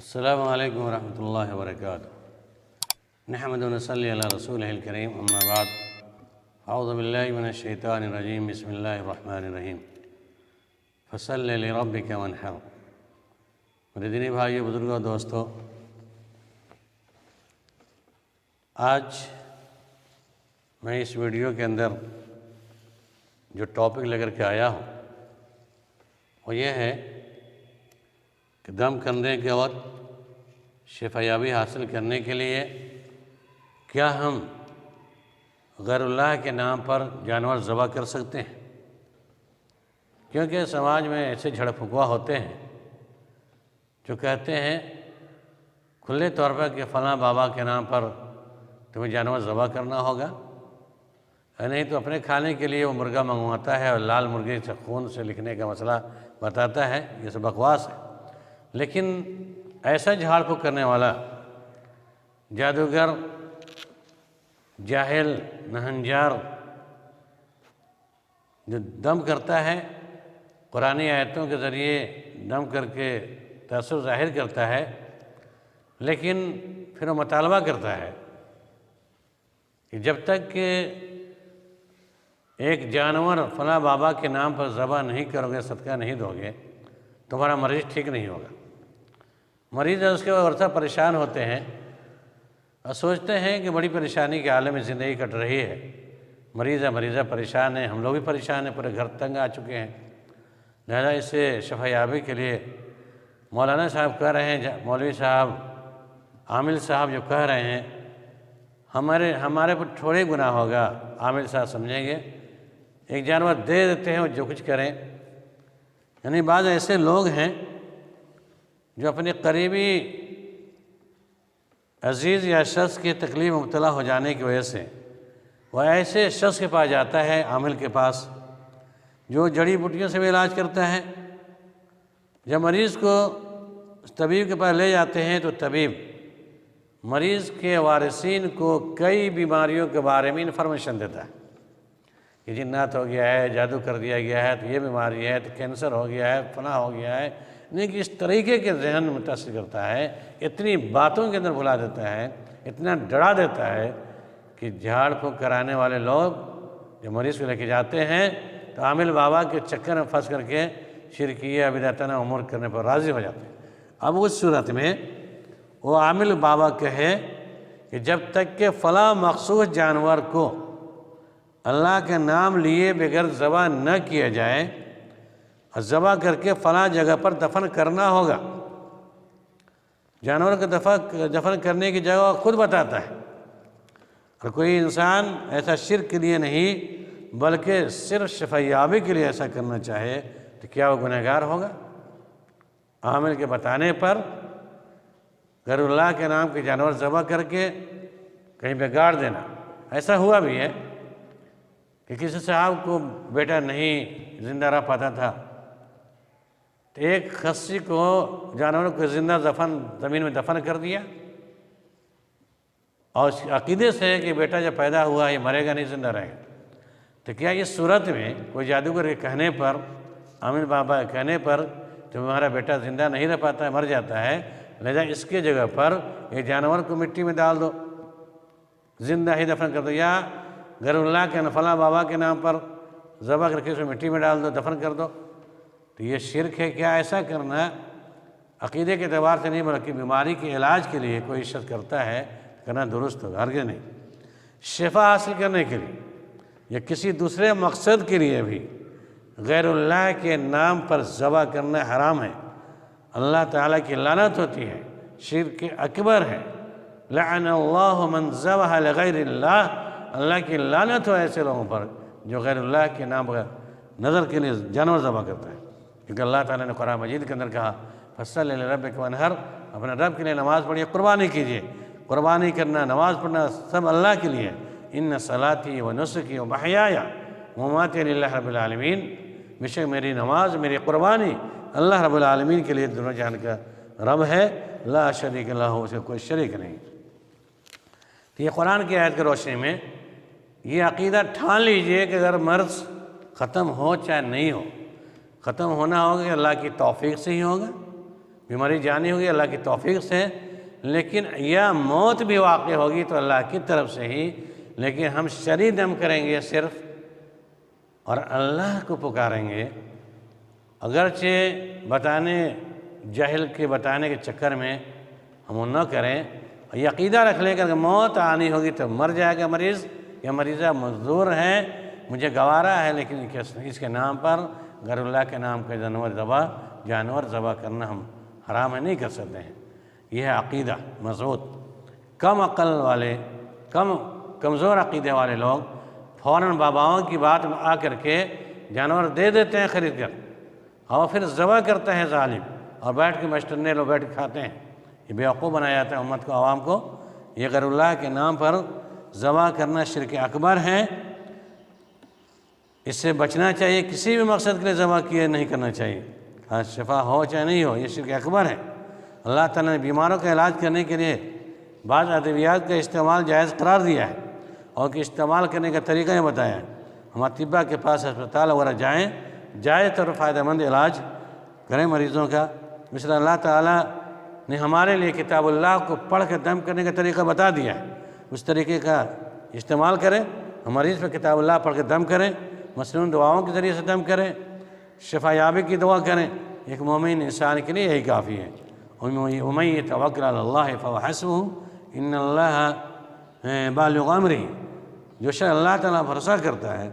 السلام علیکم ورحمۃ اللہ وبرکاتہ۔ نحمد و نصلی علی رسولہ الکریم، اما بعد، اعوذ باللہ من الشیطان الرجیم، بسم اللہ الرحمن الرحیم۔ فصل لربک وانحر۔ میرے دینی بھائیو، بزرگوں، دوستو، آج میں اس ویڈیو کے اندر جو ٹاپک لے کر کے آیا ہوں وہ یہ ہے کہ دم کرنے کے وقت شفا یابی حاصل کرنے کے لیے کیا ہم غیر اللہ کے نام پر جانور ذبح کر سکتے ہیں؟ کیونکہ سماج میں ایسے جھڑ پھکوا ہوتے ہیں جو کہتے ہیں کھلے طور پر کہ فلاں بابا کے نام پر تمہیں جانور ذبح کرنا ہوگا، نہیں تو اپنے کھانے کے لیے وہ مرغا منگواتا ہے اور لال مرغے سے خون سے لکھنے کا مسئلہ بتاتا ہے۔ یہ سب بکواس ہے۔ لیکن ایسا جھاڑ پھونک کرنے والا جادوگر، جاہل، نہنجار جو دم کرتا ہے، قرآنی آیتوں کے ذریعے دم کر کے تاثر ظاہر کرتا ہے، لیکن پھر وہ مطالبہ کرتا ہے کہ جب تک کہ ایک جانور فلاں بابا کے نام پر ذبح نہیں کرو گے، صدقہ نہیں دو گے، تمہارا مریض ٹھیک نہیں ہوگا۔ مریض اس کے ورثہ پریشان ہوتے ہیں اور سوچتے ہیں کہ بڑی پریشانی کے عالم میں زندگی کٹ رہی ہے، مریضہ پریشان ہے، ہم لوگ بھی پریشان ہیں، پورے گھر تنگ آ چکے ہیں، لہذا اس سے شفا یابی کے لیے مولانا صاحب کہہ رہے ہیں، مولوی صاحب، عامل صاحب جو کہہ رہے ہیں، ہمارے پر تھوڑے گناہ ہوگا۔ عامل صاحب سمجھیں گے ایک جانور دے دیتے ہیں وہ جو کچھ کریں۔ یعنی بعض ایسے لوگ ہیں جو اپنے قریبی عزیز یا شخص کی تکلیف میں مبتلا ہو جانے کی وجہ سے وہ ایسے شخص کے پاس جاتا ہے، عامل کے پاس، جو جڑی بوٹیوں سے بھی علاج کرتا ہے۔ جب مریض کو طبیب کے پاس لے جاتے ہیں تو طبیب مریض کے وارثین کو کئی بیماریوں کے بارے میں انفارمیشن دیتا ہے کہ جنات ہو گیا ہے، جادو کر دیا گیا ہے، تو یہ بیماری ہے، تو کینسر ہو گیا ہے، فلاں ہو گیا ہے۔ نہیں کہ اس طریقے کے ذہن متاثر کرتا ہے، اتنی باتوں کے اندر بھلا دیتا ہے، اتنا ڈرا دیتا ہے کہ جھاڑ پھونک کرانے والے لوگ جو مریض کو لے کے جاتے ہیں تو عامل بابا کے چکر میں پھنس کر کے شرکیہ بدعتانہ امور کرنے پر راضی ہو جاتے ہیں۔ اب اس صورت میں وہ عامل بابا کہے کہ جب تک کہ فلاں مخصوص جانور کو اللہ کے نام لیے بغیر ذبح نہ کیا جائے اور ذبح کر کے فلاں جگہ پر دفن کرنا ہوگا۔ جانور کو دفن کرنے کی جگہ خود بتاتا ہے، اور کوئی انسان ایسا شرک کے لیے نہیں بلکہ صرف شفا یابی کے لیے ایسا کرنا چاہے تو کیا وہ گنہگار ہوگا؟ عامل کے بتانے پر غیر اللہ کے نام کے جانور ذبح کر کے کہیں بگاڑ دینا۔ ایسا ہوا بھی ہے کہ کسی صاحب کو بیٹا نہیں زندہ رہ پاتا تھا، تو ایک خصی کو جانور کو زندہ زمین میں دفن کر دیا، اور اس عقیدے سے کہ بیٹا جب پیدا ہوا یہ مرے گا نہیں، زندہ رہے گا۔ تو کیا اس صورت میں کوئی جادوگر کے کہنے پر، عامل بابا کے کہنے پر تمہارا بیٹا زندہ نہیں رہ پاتا ہے، مر جاتا ہے، لہذا اس کے جگہ پر یہ جانور کو مٹی میں ڈال دو، زندہ ہی دفن کر دو، یا غیر اللہ کے فلاں بابا کے نام پر ذبح کر کے اس میں مٹی میں ڈال دو، دفن کر دو، تو یہ شرک ہے۔ کیا ایسا کرنا عقیدے کے اعتبار سے نہیں بلکہ بیماری کے علاج کے لیے کوئی شخص کرتا ہے، کرنا درست ہوگا؟ ہرگز نہیں۔ شفا حاصل کرنے کے لیے یا کسی دوسرے مقصد کے لیے بھی غیر اللہ کے نام پر ذبح کرنا حرام ہے، اللہ تعالیٰ کی لعنت ہوتی ہے، شرک اکبر ہے۔ لعن اللہ من ذبح لغیر اللہ، اللہ کی لعنت ہو ایسے لوگوں پر جو غیر اللہ کے نام پر نظر کے لیے جانور ذبح کرتا ہے، کیونکہ اللہ تعالیٰ نے قرآن مجید کے اندر کہا فصل لربک وانحر، اپنے رب کے لیے نماز پڑھیے، قربانی کیجیے۔ قربانی کرنا، نماز پڑھنا سب اللہ کے لیے۔ ان صلاتی و نسکی و محیای و مماتی للہ رب العالمین، بے شک میری نماز، میری قربانی اللہ رب العالمین کے لیے دونوں جہان کا رب ہے، لا شریک لہ، اسے کوئی شریک نہیں۔ تو یہ قرآن کی آیت کی روشنی میں یہ عقیدہ ٹھان لیجئے کہ اگر مرض ختم ہو چاہے نہیں ہو، ختم ہونا ہوگا کہ اللہ کی توفیق سے ہی ہوگا، بیماری جانی ہوگی اللہ کی توفیق سے، لیکن یا موت بھی واقع ہوگی تو اللہ کی طرف سے ہی، لیکن ہم شرعی دم کریں گے صرف اور اللہ کو پکاریں گے، اگرچہ جاہل کے بتانے کے چکر میں ہم وہ نہ کریں، یہ عقیدہ رکھ لیں کہ اگر موت آنی ہوگی تو مر جائے گا مریض یا مریضہ مزدور ہے، مجھے گوارا ہے، لیکن اس کے نام پر غیر اللہ کے نام کا جانور ذبح کرنا ہم حرام ہے، نہیں کر سکتے ہیں۔ یہ ہے عقیدہ مضبوط۔ کم عقل والے، کمزور عقیدے والے لوگ فوراً باباؤں کی بات میں آ کر کے جانور دے دیتے ہیں خرید کر، اور پھر ذبح کرتے ہیں ظالم، اور بیٹھ کے مشتنے لوگ بیٹھ کے کھاتے ہیں۔ یہ بیوقوف بنایا جاتا ہے امت کو، عوام کو۔ یہ غیر اللہ کے نام پر ذبح کرنا شرک اکبر ہے، اس سے بچنا چاہیے۔ کسی بھی مقصد کے لیے ذبح کیے نہیں کرنا چاہیے، خاص شفا ہو چاہے نہیں ہو، یہ شرک اکبر ہے۔ اللہ تعالیٰ نے بیماروں کا علاج کرنے کے لیے بعض ادویات کا استعمال جائز قرار دیا ہے، اور کہ استعمال کرنے کا طریقہ یہ بتایا ہے۔ ہم اطباء کے پاس ہسپتال وغیرہ جائیں، جائز اور فائدہ مند علاج کریں مریضوں کا۔ مثلا اللہ تعالیٰ نے ہمارے لیے کتاب اللہ کو پڑھ کے دم کرنے کا طریقہ بتا دیا ہے، اس طریقے کا استعمال کریں۔ ہم مریض پہ کتاب اللہ پڑھ کے دم کریں، مثلاً دعاؤں کے ذریعے سے دم کریں، شفا یابی کی دعا کریں۔ ایک مومن انسان کے لیے یہی کافی ہے۔ وَمَن يَتَوَكَّلْ عَلَى اللَّهِ فَهُوَ حَسْبُهُ إِنَّ اللَّهَ بَالِغُ أَمْرِهِ۔ جو شخص اللہ تعالیٰ بھروسہ کرتا ہے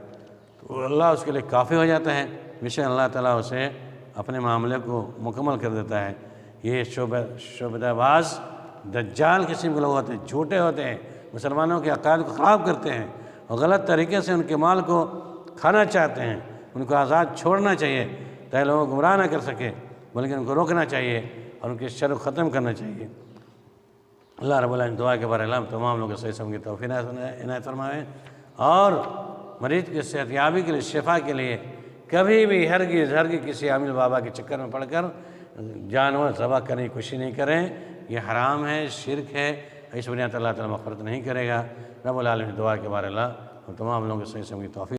تو اللہ اس کے لیے کافی ہو جاتا ہے، بے شک اللہ تعالیٰ اسے اپنے معاملے کو مکمل کر دیتا ہے۔ یہ شعبدہ باز دجال قسم کے لوگ ہوتے ہیں، جھوٹے ہوتے ہیں، مسلمانوں کے عقائد کو خراب کرتے ہیں، اور غلط طریقے سے ان کے مال کو کھانا چاہتے ہیں۔ ان کو آزاد چھوڑنا چاہیے تاکہ لوگوں کو گمراہ نہ کر سکے، بلکہ ان کو روکنا چاہیے اور ان کے شر کو ختم کرنا چاہیے۔ اللہ رب العالمین دعا کے بارے میں تمام لوگوں کو صحیح سمجھ کی توفیق عنایت فرمائے، اور مریض کی صحت یابی کے لیے، شفا کے لیے کبھی بھی ہرگز کسی عامل بابا کے چکر میں پڑھ کر جانور ذبح کرنے کی کوشش نہیں کریں۔ یہ حرام ہے، شرک ہے، اس بنیاد اللہ تعالیٰ مغفرت نہیں کرے گا۔ رب العالمین دعا کے بارے اللہ تمام لوگوں کو صحیح سمجھ کی توفیق